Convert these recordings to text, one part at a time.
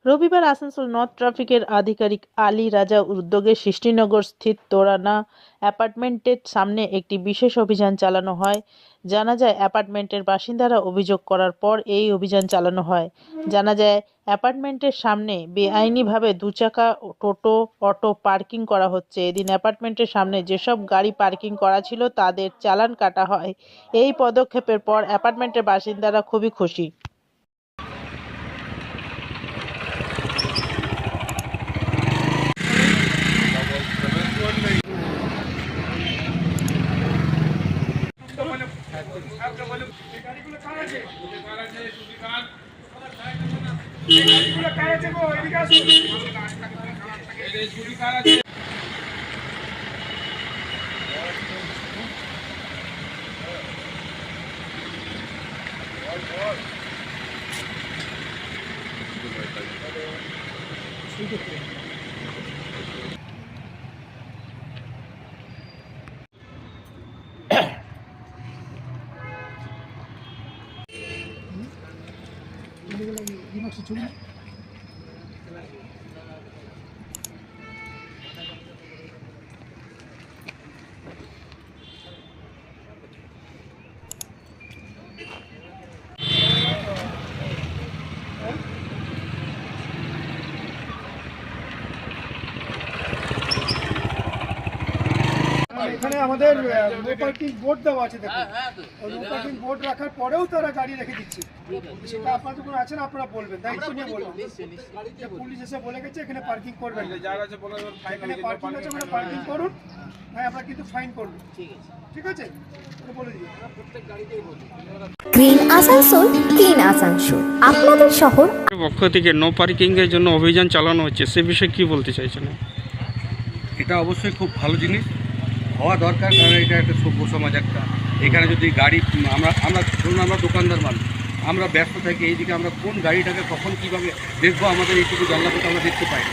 রবিবার আসানসোল নর্থ ট্রাফিকের আধিকারিক আলী রাজা উদ্যোগে সৃষ্টিনগর স্থিত তোরানা অ্যাপার্টমেন্টের সামনে একটি বিশেষ অভিযান চালানো হয়। জানা যায়, অ্যাপার্টমেন্টের বাসিন্দারা অভিযোগ করার পর এই অভিযান চালানো হয়। জানা যায়, অ্যাপার্টমেন্টের সামনে বেআইনিভাবে দুচাকা, টোটো, অটো পার্কিং করা হচ্ছে। এদিন অ্যাপার্টমেন্টের সামনে যেসব গাড়ি পার্কিং করা ছিল তাদের চালান কাটা হয়। এই পদক্ষেপের পর অ্যাপার্টমেন্টের বাসিন্দারা খুবই খুশি। এখানে আমাদের নো পার্কিং বোর্ড দেওয়া আছে, দেখুন ওই নো পার্কিং বোর্ড রাখার পরেও তারা গাড়ি রেখে দিচ্ছে। সেটা আপনাদের কোনো আছেন, আপনারা বলবেন, দায়িত্ব নিয়ে বলবেন। পুলিশ এসে বলে গেছে এখানে পার্কিং করবেন, এখানে পার্কিং আছে, ওখানে পার্কিং করুন, ভাই আমরা কিন্তু ফাইন করবো। ঠিক আছে, বলে দিই প্রত্যেক গাড়িতেই বলি। গ্রিন আসানসোল, ক্লিন আসানসোল আপনাদের শহর পক্ষ থেকে নো পার্কিং এর জন্য অভিযান চালানো হচ্ছে, সে বিষয়ে কি বলতে চাইছেন? এটা অবশ্যই খুব ভালো জিনিস হওয়া দরকার, কারণ এটা একটা সভ্য সমাজ একটা। এখানে যদি গাড়ি আমরা ধরুন আমরা দোকানদার মানুষ, আমরা ব্যস্ত থাকি, এইদিকে আমরা কোন গাড়িটাকে কখন কীভাবে দেখবো আমাদের এইটুকু জানলা থেকে আমরা দেখতে পাই।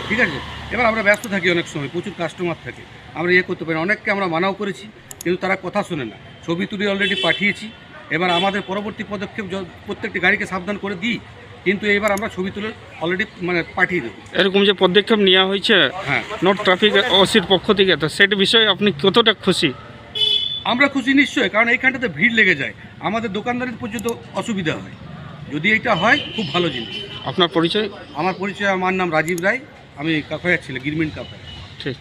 ঠিক আছে, এবার আমরা ব্যস্ত থাকি, অনেক সময় প্রচুর কাস্টমার থাকে, আমরা করতে পারি। অনেককে আমরা মানাও করেছি, কিন্তু তারা কথা শোনে না। ছবি তুলে অলরেডি পাঠিয়েছি। এবার আমাদের পরবর্তী পদক্ষেপ প্রত্যেকটি গাড়িকে সাবধান করে দিই, কিন্তু এবার আমরা ছবি তুলে অলরেডি পাঠিয়ে দেবো। এরকম যে পদক্ষেপ নেওয়া হয়েছে হ্যাঁ, নর্থ ট্রাফিক ওসির পক্ষ থেকে, তো সেটা বিষয়ে আপনি কতটা খুশি? আমরা খুশি নিশ্চয়ই, কারণ এইখানটাতে ভিড় লেগে যায়, আমাদের দোকানদারের পর্যন্ত অসুবিধা হয়। যদি এটা হয় খুব ভালো জিনিস। আপনার পরিচয়? আমার নাম রাজীব রায়, আমি কাকাইয়ার ছেলে, গিরমিন কাকাইয়া। ঠিক।